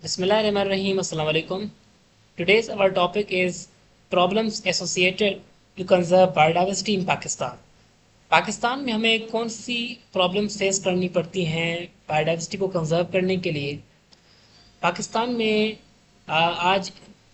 Bismillahirrahmanirrahim. Assalamu alaikum. Today's our topic is problems associated to conserve biodiversity in Pakistan. Pakistan में हमें कौन सी problems face करनी पड़ती हैं बायोडाइवर्सिटी को कंजर्व करने के लिए। पाकिस्तान में आज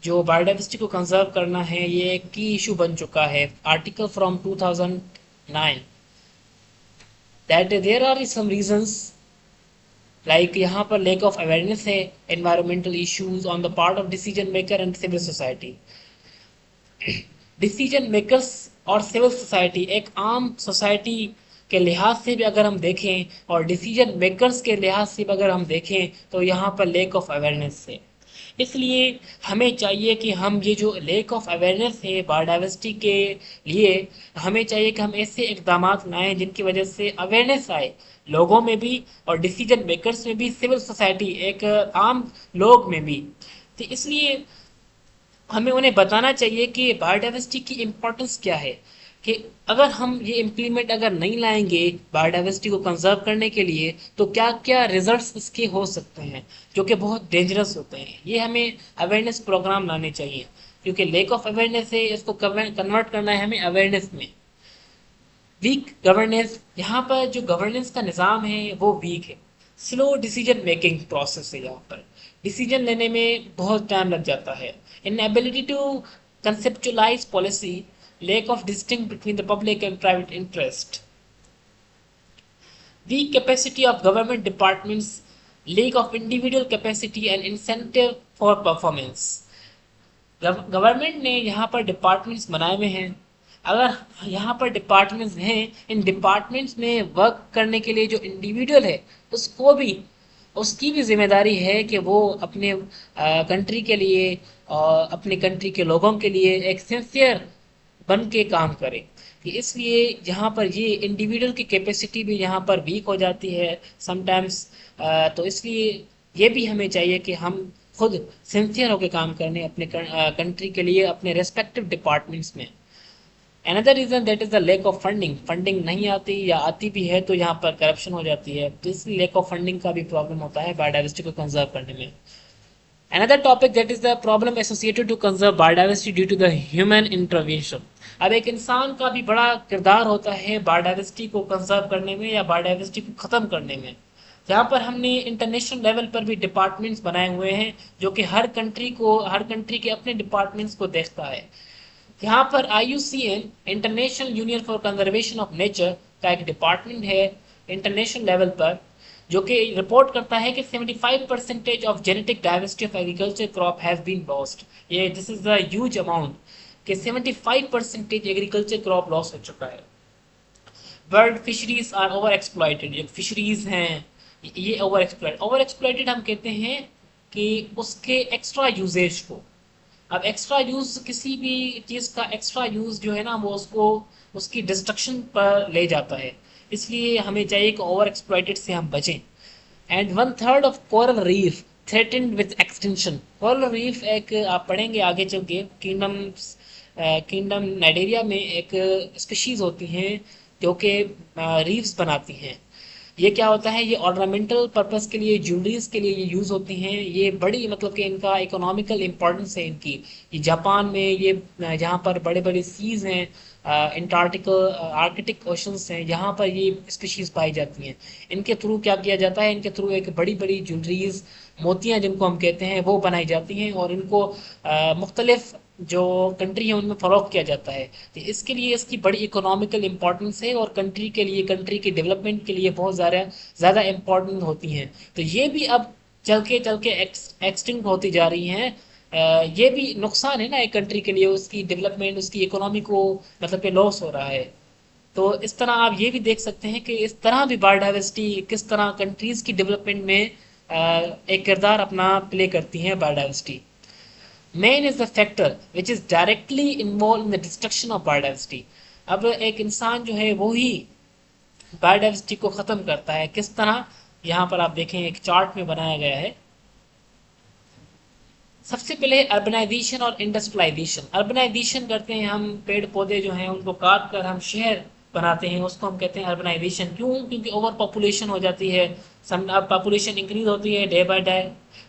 जो बायोडाइवर्सिटी को कंजर्व करना है ये एक की इशू बन चुका है। Article from 2009 that there are some reasons like यहाँ पर लेक ऑफ अवेयरनेस है environmental issues on the part of decision maker and civil society. Decision makers और सिविल सोसाइटी एक आम सोसाइटी के लिहाज से भी अगर हम देखें और डिसीजन मेकर्स के लिहाज से भी अगर हम देखें तो यहाँ पर लेक ऑफ अवेयरनेस है। इसलिए हमें चाहिए कि हम ये जो लेक ऑफ अवेयरनेस है बायोडाइवर्सिटी के लिए, हमें चाहिए कि हम ऐसे इकदाम लाएं जिनकी वजह से अवेयरनेस आए लोगों में भी और डिसीजन मेकर्स में भी, सिविल सोसाइटी एक आम लोग में भी। तो इसलिए हमें उन्हें बताना चाहिए कि बायोडाइवर्सिटी की इम्पोर्टेंस क्या है, कि अगर हम ये इम्प्लीमेंट अगर नहीं लाएंगे बायोडाइवर्सिटी को कंजर्व करने के लिए तो क्या क्या रिजल्ट्स इसके हो सकते हैं जो कि बहुत डेंजरस होते हैं। ये हमें अवेयरनेस प्रोग्राम लाने चाहिए क्योंकि लेक ऑफ अवेयरनेस है, इसको कन्वर्ट करना है हमें अवेयरनेस में। वीक गवर्नेंस, यहाँ पर जो गवर्नेंस का निज़ाम है वो वीक है। स्लो डिसीजन मेकिंग प्रोसेस है, यहाँ पर डिसीजन लेने में बहुत टाइम लग जाता है। Inability to conceptualise policy, lack of distinct between the public and private interest, weak capacity of government departments, lack of individual capacity and incentive for performance। Government ने यहाँ पर डिपार्टमेंट्स बनाए हुए हैं, अगर यहाँ पर डिपार्टमेंट्स हैं, इन डिपार्टमेंट्स में वर्क करने के लिए जो इंडिविजुअल है उसको भी, उसकी भी जिम्मेदारी है कि वो अपने कंट्री के लिए और अपने कंट्री के लोगों के लिए एक सिंसियर बन के काम करे। कि इसलिए यहाँ पर ये इंडिविजुअल की कैपेसिटी भी यहाँ पर वीक हो जाती है समटाइम्स। तो इसलिए ये भी हमें चाहिए कि हम खुद सिंसियर होकर काम करने अपने कंट्री के लिए अपने रेस्पेक्टिव डिपार्टमेंट्स में। Another reason that is the lack of funding, funding नहीं आती या आती भी है तो यहाँ पर करप्शन हो जाती है, तो इसलिए लैक ऑफ फंडिंग का भी प्रॉब्लम होता है बायोडाइवर्सिटी को कंजर्व करने में। Another topic that is the problem associated to conserve biodiversity due to the human intervention। अब एक इंसान का भी बड़ा किरदार होता है बायोडाइवर्सिटी को कंजर्व करने में या बायोडाइवर्सिटी को ख़त्म करने में। यहाँ पर हमने इंटरनेशनल लेवल पर भी डिपार्टमेंट्स बनाए हुए हैं जो कि हर कंट्री के अपने डिपार्टमेंट्स को देखता है। यहाँ पर IUCN, international union for conservation of nature का एक डिपार्टमेंट है इंटरनेशनल लेवल पर, जो कि रिपोर्ट करता है कि 75% of genetic diversity of agriculture crop has been lost. ये this is the huge amount कि 75% एग्रीकल्चर क्रॉप लॉस हो चुका है। Bird fisheries are over exploited, जो फिशरीज हैं ये ओवर एक्सप्लॉइटेड हम कहते हैं कि उसके एक्स्ट्रा यूजेज को। अब एक्स्ट्रा यूज, किसी भी चीज़ का एक्स्ट्रा यूज जो है ना वो उसको उसकी डिस्ट्रक्शन पर ले जाता है, इसलिए हमें चाहिए कि ओवर एक्सप्लॉइटेड से हम बचें। And 1/3 of coral reef threatened with extension. Coral reef एक आप पढ़ेंगे आगे चल के, किंगडम नाइजीरिया में एक स्पीशीज होती हैं जो कि रीफ्स बनाती हैं। ये क्या होता है, ये ऑर्नामेंटल पर्पस के लिए, ज्वेलरीज के लिए ये यूज़ होती हैं। ये बड़ी मतलब कि इनका इकोनॉमिकल इम्पोर्टेंस है इनकी। ये जापान में ये जहाँ पर बड़े बड़े सीज़ हैं, आर्कटिक ओशंस हैं, यहाँ पर ये स्पीशीज़ पाई जाती हैं। इनके थ्रू क्या किया जाता है, इनके थ्रू एक बड़ी बड़ी ज्वेलरीज, मोतियाँ जिनको हम कहते हैं, वो बनाई जाती हैं और इनको मुख्तलिफ जो कंट्री है उनमें फ़रोख्त किया जाता है। तो इसके लिए इसकी बड़ी इकोनॉमिकल इम्पोर्टेंस है और कंट्री के लिए, कंट्री के डेवलपमेंट के लिए बहुत ज़्यादा इम्पोर्टेंट होती हैं। तो ये भी अब चल के एक्सटिंक्ट होती जा रही हैं। ये भी नुकसान है ना एक कंट्री के लिए, उसकी डेवलपमेंट, उसकी इकोनॉमी को मतलब कि लॉस हो रहा है। तो इस तरह आप ये भी देख सकते हैं कि इस तरह भी बायोडाइवर्सिटी किस तरह कंट्रीज़ की डेवलपमेंट में एक किरदार अपना प्ले करती हैं biodiversity. Man is the factor which is directly involved in the destruction of biodiversity। अब एक इंसान जो है वो ही बायोडाइवर्सिटी को ख़त्म करता है। किस तरह, यहाँ पर आप देखें एक चार्ट में बनाया गया है। सबसे पहले अर्बनाइजेशन और इंडस्ट्रियलाइजेशन। अर्बनाइजेशन करते हैं हम, पेड़ पौधे जो हैं उनको काट कर हम शहर बनाते हैं, उसको हम कहते हैं अर्बनाइजेशन। क्यों? क्योंकि ओवर पॉपुलेशन हो जाती है। सम अब पॉपुलेशन इंक्रीज होती है डे बाय डे,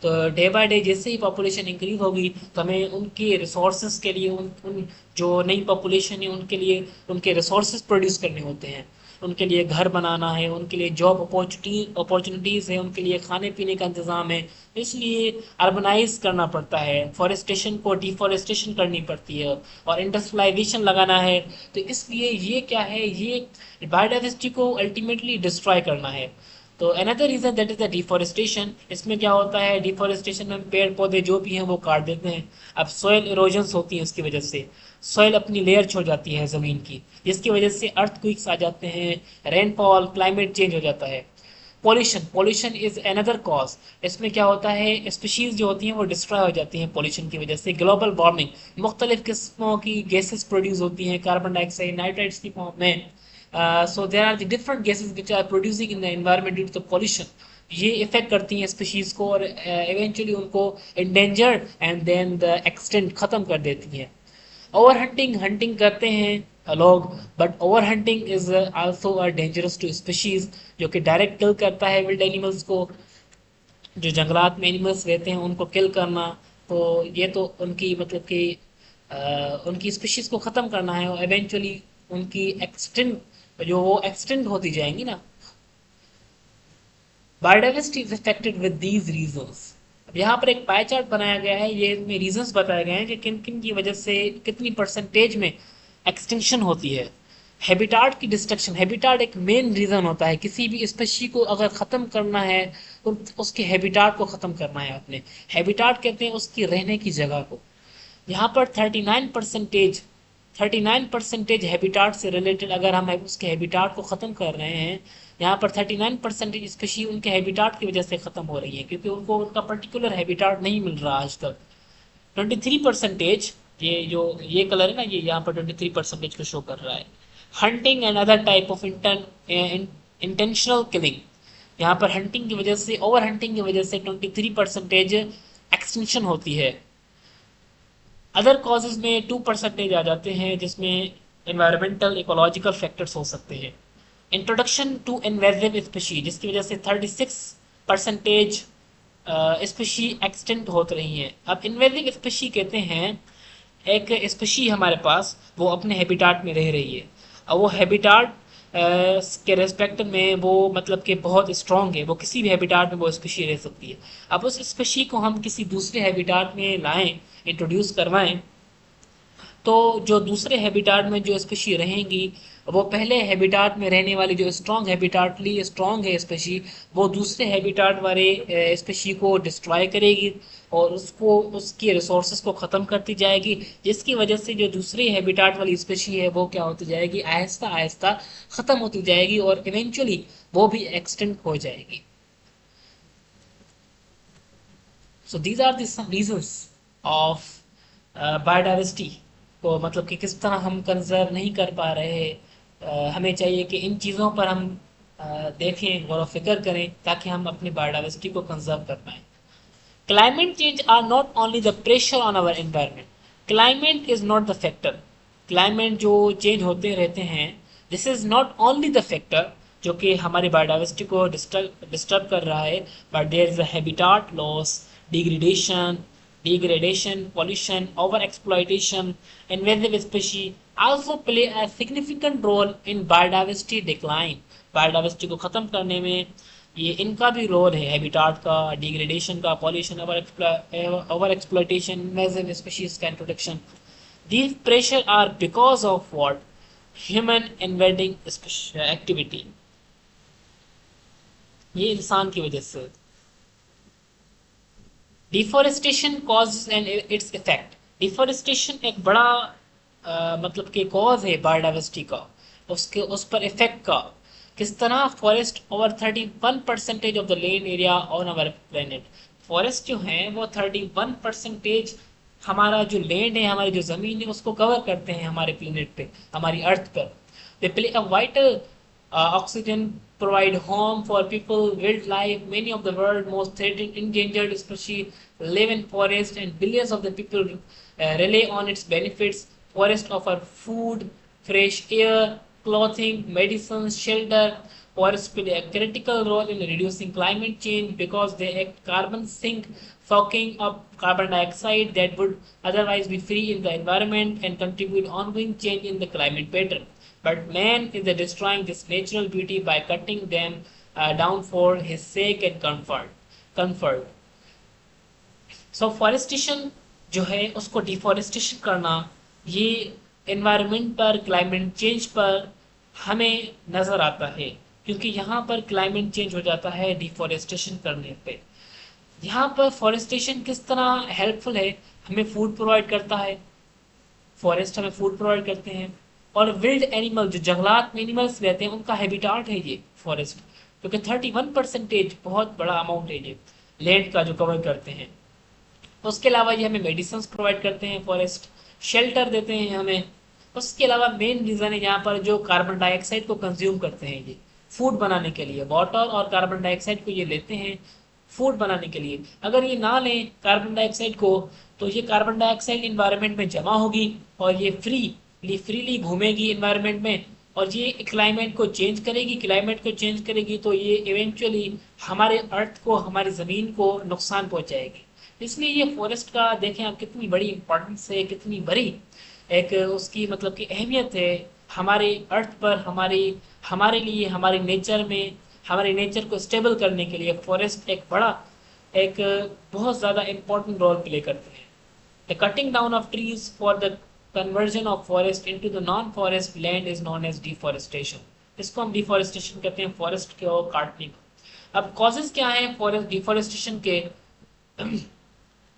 तो डे बाय डे जैसे ही पॉपुलेशन इंक्रीज होगी तो हमें उनके रिसोर्सेज के लिए, उन जो नई पॉपुलेशन है उनके लिए उनके रिसोर्सेज प्रोड्यूस करने होते हैं, उनके लिए घर बनाना है, उनके लिए जॉब अपॉर्चुनिटीज़ है, उनके लिए खाने पीने का इंतज़ाम है। इसलिए अर्बनाइज करना पड़ता है, फॉरेस्टेशन को डिफॉरेस्टेशन करनी पड़ती है और इंडस्ट्रियलाइजेशन लगाना है। तो इसलिए ये क्या है, ये बायोडाइवर्सिटी को अल्टीमेटली डिस्ट्रॉय करना है। तो another reason that is the deforestation. इसमें क्या होता है, डिफॉरेस्टेशन में पेड़ पौधे जो भी हैं वो काट देते हैं। अब सॉइल इरोजन्स होती हैं, उसकी वजह से सॉइल अपनी लेयर छोड़ जाती है ज़मीन की, जिसकी वजह से अर्थक्वेक्स आ जाते हैं, रेनफॉल, क्लाइमेट चेंज हो जाता है। Pollution, pollution is another cause. इसमें क्या होता है, स्पीशीज जो होती हैं वो डिस्ट्रॉय हो जाती हैं पॉल्यूशन की वजह से। ग्लोबल वार्मिंग, मुख्तलिफ किस्मों की गैसेस प्रोड्यूस होती हैं कार्बन डाइऑक्साइड, नाइट्राइड्स की फॉर्म में। So there are the different gases which are producing in the environment due to the pollution. ये इफेक्ट करती हैं स्पीशीज को और इवेंचुअली उनको endangered and then the extinct खत्म कर देती हैं। ओवर हंटिंग, हंटिंग करते हैं लोग, but over hunting is also a dangerous to species, जो कि डायरेक्ट किल करता है विल्ड एनिमल्स को। जो जंगलात में एनिमल्स रहते हैं उनको किल करना, तो ये तो उनकी मतलब कि उनकी स्पीशीज को ख़त्म करना है और इवेंचुअली उनकी एक्सटेंट, जो वो एक्सटेंट होती जाएंगी ना। Biodiversity is affected with these reasons. अब यहाँ पर एक पाई चार्ट बनाया गया है, ये इसमें रीजंस बताए गए हैं कि किन किन की वजह से कितनी परसेंटेज में एक्सटिंक्शन होती है। हैबिटाट की डिस्ट्रक्शन, हैबिटाट एक मेन रीज़न होता है। किसी भी स्पेशी को अगर ख़त्म करना है तो उसके हैबिटाट को ख़त्म करना है अपने। हैबिटाट कहते हैं उसकी रहने की जगह को। यहाँ पर 39% हैबिटाट से रिलेटेड, अगर हम उसके हैबिटाट को ख़त्म कर रहे हैं, यहाँ पर 39% स्पेशी उनके हैबिटाट की वजह से ख़त्म हो रही है, क्योंकि उनको उनका पर्टिकुलर हैबिटाट नहीं मिल रहा आज तक। 23%, ये जो ये कलर है ना, ये यहाँ पर 23% को शो कर रहा है। Hunting and other type of intentional killing, यहाँ पर हंटिंग की वजह से, ओवर हंटिंग की वजह से 23% एक्सटिंक्शन होती है। अदर कॉजेज में 2% आ जाते हैं, जिसमें एनवायरमेंटल इकोलॉजिकल फैक्टर्स हो सकते हैं। इंट्रोडक्शन टू इन्वेजिव स्पीशी, जिसकी वजह से 36% स्पीशी एक्सटेंट होत रही हैं। अब इन्वेजिव स्पीशी कहते हैं एक स्पीशी हमारे पास वो अपने हैबिटाट में रह रही है, और वो हैबिटाट के रेस्पेक्ट में वो मतलब कि बहुत स्ट्रॉन्ग है, वो किसी भी हैबिटाट में वो स्पीशी रह सकती है। अब उस स्पीशी को हम किसी दूसरे हैबिटाट में लाएं, इंट्रोड्यूस करवाएं, तो जो दूसरे हैबिटाट में जो स्पीशी रहेंगी, वो पहले हैबिटाट में रहने वाली जो हैबिटाटली स्ट्रॉन्ग है स्पीशी, वो दूसरे हैबिटाट वाले स्पीशी को डिस्ट्रॉय करेगी और उसको उसकी रिसोर्सेज को ख़त्म करती जाएगी, जिसकी वजह से जो दूसरी हैबिटाट वाली स्पीशी है वो क्या होती जाएगी, आहिस्ता आहिस्ता ख़त्म होती जाएगी और इवेंचुअली वो भी एक्सटेंट हो जाएगी। So these are the some reasons of biodiversity को, मतलब कि किस तरह हम कंजर्व नहीं कर पा रहे। हमें चाहिए कि इन चीज़ों पर हम देखें, गौर फिक्र करें, ताकि हम अपनी बायोडाइवर्सिटी को कंजर्व कर पाएँ। Climate change are not only the pressure on our environment. Climate is not the factor. Climate जो चेंज होते रहते हैं, this is not only the factor जो कि हमारी बायोडाइवर्सिटी को डिस्टर्ब कर रहा है, but there is a habitat loss, degradation, pollution, over exploitation. Invasive species also play a significant role in biodiversity decline. Biodiversity को ख़त्म करने में ये इनका भी रोल है, हैबिटाट का, डिग्रेडेशन का, pollution, over exploitation, invasive species का introduction. These pressure are because of what, human invading activity, ये इंसान की वजह से। Deforestation cause and its effect. Deforestation एक बड़ा मतलब कि कॉज है बायोडाइवर्सिटी का, उसके उस पर इफेक्ट का। किस तरह? Forest over 31% of the land area on our planet. Forest जो है वो 31% हमारा जो लैंड है, हमारी जो ज़मीन है, उसको कवर करते हैं हमारे प्लेनेट पे, हमारी अर्थ पर। They play a vital oxygen, provide home for people, wildlife. Many of the world's most threatened endangered species live in forests, and billions of the people rely on its benefits. Forests offer food, fresh air, clothing, medicines, shelter. Forests play a critical role in reducing climate change because they act carbon sink, soaking up carbon dioxide that would otherwise be free in the environment and contribute ongoing change in the climate pattern. But man is destroying this natural beauty by cutting them down for his sake and comfort. So forestation जो है उसको deforestation करना, ये environment पर, climate change पर हमें नज़र आता है, क्योंकि यहाँ पर क्लाइमेट चेंज हो जाता है डिफॉरेस्टेशन करने पे। यहाँ पर फॉरेस्टेशन किस तरह हेल्पफुल है, हमें फूड प्रोवाइड करता है, फॉरेस्ट हमें फूड प्रोवाइड करते हैं। और विल्ड एनिमल, जो जंगलात में एनिमल्स रहते हैं, उनका हैबिटाट है ये फॉरेस्ट, क्योंकि 31% बहुत बड़ा अमाउंट है ये लैंड का जो कवर करते हैं। उसके अलावा ये हमें मेडिसिन प्रोवाइड करते हैं, फॉरेस्ट शेल्टर देते हैं हमें। उसके अलावा मेन रीज़न है यहाँ पर जो कार्बन डाइऑक्साइड को कंज्यूम करते हैं, ये फूड बनाने के लिए वाटर और कार्बन डाइऑक्साइड को ये लेते हैं फूड बनाने के लिए। अगर ये ना लें कार्बन डाइऑक्साइड को, तो ये कार्बन डाइऑक्साइड इन्वायरमेंट में जमा होगी और ये फ्रीली घूमेगी इन्वायरमेंट में, और ये क्लाइमेट को चेंज करेगी। क्लाइमेट को चेंज करेगी तो ये इवेंचुअली हमारे अर्थ को, हमारी ज़मीन को नुकसान पहुँचाएगी। इसलिए ये फॉरेस्ट का देखें आप कितनी बड़ी इंपॉर्टेंस है, कितनी बड़ी एक उसकी मतलब की अहमियत है हमारे अर्थ पर, हमारे लिए, हमारे नेचर में, हमारे नेचर को स्टेबल करने के लिए फॉरेस्ट एक बहुत ज़्यादा इम्पोर्टेंट रोल प्ले करते हैं। The cutting down of trees for the conversion of forest into the non forest land is known as deforestation. इसको हम डिफॉरेस्टेशन कहते हैं, फॉरेस्ट को काटने को। अब कॉजेज क्या है फॉरेस्ट डिफॉरेस्टेशन के?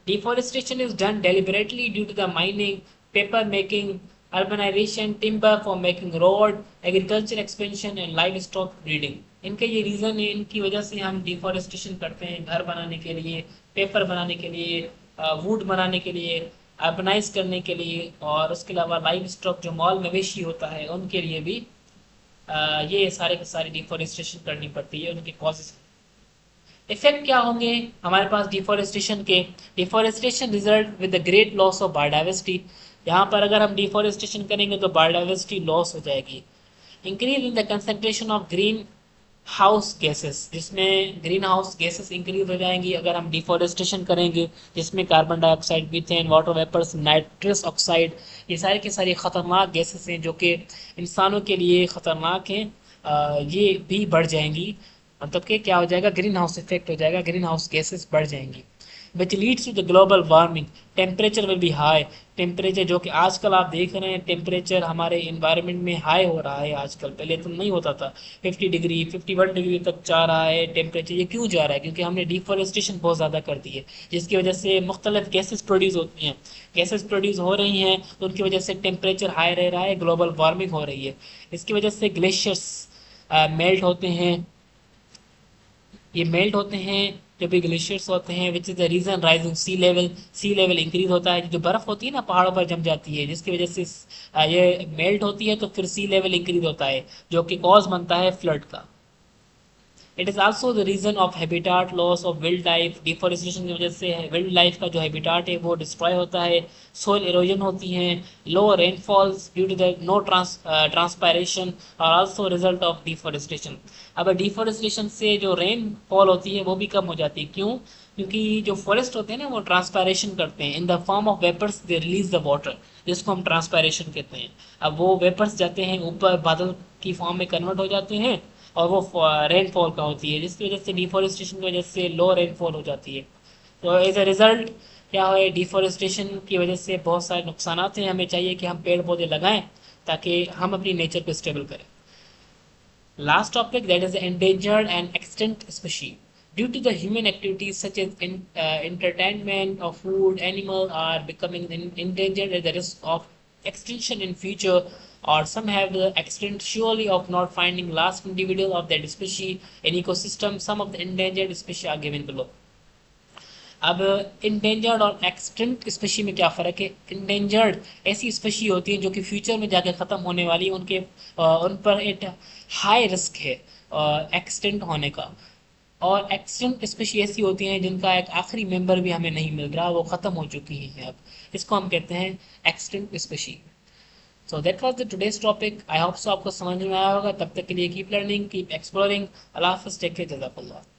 Deforestation is done deliberately due to the mining, paper making, urbanization, timber for making road, agriculture expansion and livestock breeding. इनके ये रीज़न है, इनकी वजह से हम डिफॉरेस्टेशन करते हैं, घर बनाने के लिए, पेपर बनाने के लिए, वुड बनाने के लिए, अर्बनाइज करने के लिए, और उसके अलावा लाइव स्टॉक जो मॉल मवेशी होता है उनके लिए भी ये सारे के सारे डिफॉरेस्टेशन करनी पड़ती है। उनके कॉजेज इफेक्ट क्या होंगे हमारे पास डिफॉरेस्टेशन के? Deforestation result with the great loss of biodiversity. यहाँ पर अगर हम डिफॉरेस्टेशन करेंगे तो बायोडाइवर्सिटी लॉस हो जाएगी। Increase in the concentration of green house gases, जिसमें ग्रीन हाउस गैसेस इंक्रीज हो जाएंगी अगर हम डिफॉरेस्टेशन करेंगे, जिसमें carbon dioxide, methane, water vapours, nitrous oxide, ये सारे के सारे ख़तरनाक गैसेस हैं जो कि इंसानों के लिए ख़तरनाक हैं। ये भी बढ़ जाएंगी, मतलब कि क्या हो जाएगा, ग्रीन हाउस इफेक्ट हो जाएगा, ग्रीन हाउस गैसेस बढ़ जाएंगी। Which leads to the global warming, temperature will be high. Temperature जो कि आजकल आप देख रहे हैं, टेम्परेचर हमारे इन्वायरमेंट में हाई हो रहा है आजकल, पहले तो नहीं होता था। 50 डिग्री 51 डिग्री तक जा रहा है टेम्परेचर। ये क्यों जा रहा है? क्योंकि हमने डिफॉरेस्टेशन बहुत ज़्यादा कर दी है, जिसकी वजह से मुख्तलिफ गैसेस प्रोड्यूस होती हैं, गैसेस प्रोड्यूस हो रही हैं, तो उनकी वजह से टेम्परेचर हाई रह रहा है, ग्लोबल वार्मिंग हो रही है। इसकी वजह से ग्लेशियर्स मेल्ट होते हैं, ये मेल्ट होते हैं जब भी ग्लेशियर्स होते हैं, which is the reason rising sea level increase होता है। जो बर्फ़ होती है ना पहाड़ों पर जम जाती है, जिसकी वजह से ये मेल्ट होती है, तो फिर सी लेवल इंक्रीज होता है, जो कि कॉज बनता है फ्लड का। It is also the reason of habitat loss of wild life. Deforestation की वजह से विल्ड लाइफ का जो हैबिटाट है वो डिस्ट्रॉय होता है, सोइल इरोजन होती है, low rainfalls due to the no transpiration और आल्सो रिजल्ट ऑफ डिफॉरेस्टेशन। अब डिफॉरेस्टेशन से जो रेनफॉल होती है वो भी कम हो जाती है। क्यों? क्योंकि जो फॉरेस्ट होते हैं ना वो ट्रांसपायरेशन करते हैं, in the form of vapours they release the water, जिसको हम ट्रांसपायरेशन कहते हैं। अब वो वेपर्स जाते हैं ऊपर, बादल की फॉर्म में कन्वर्ट हो जाते हैं, और वो रेनफॉल का होती है, जिसकी वजह से डिफॉरेस्टेशन की वजह से लो रेनफॉल हो जाती है। तो एज अ रिज़ल्ट क्या है, डिफॉरेस्टेशन की वजह से बहुत सारे नुकसान हैं। हमें चाहिए कि हम पेड़ पौधे लगाएं ताकि हम अपनी नेचर को स्टेबल करें। Last topic, that is the endangered and extinct species. Due to the human activities such as entertainment of food, animals are becoming endangered at the risk of extinction in future, or some have the extent surely of not finding last individual of that species in ecosystem. Some of the endangered species are given below. अब endangered और extinct species में क्या फ़र्क है? Endangered ऐसी species होती हैं जो कि फ्यूचर में जाकर ख़त्म होने वाली, उन पर एक हाई रिस्क है एक्सटिंक्ट होने का। और एक्सटिंक्ट स्पीशी ऐसी होती हैं जिनका एक आखिरी मेंबर भी हमें नहीं मिल रहा, वो ख़त्म हो चुकी हैं अब, इसको हम कहते हैं extinct species. So that was the today's topic. I hope so आपको समझ में आया होगा। तब तक के लिए कीप लर्निंग, कीप एक्सप्लोरिंग। अल्लाह हाफिज़, टेक केयर, जज़ाकल्लाह।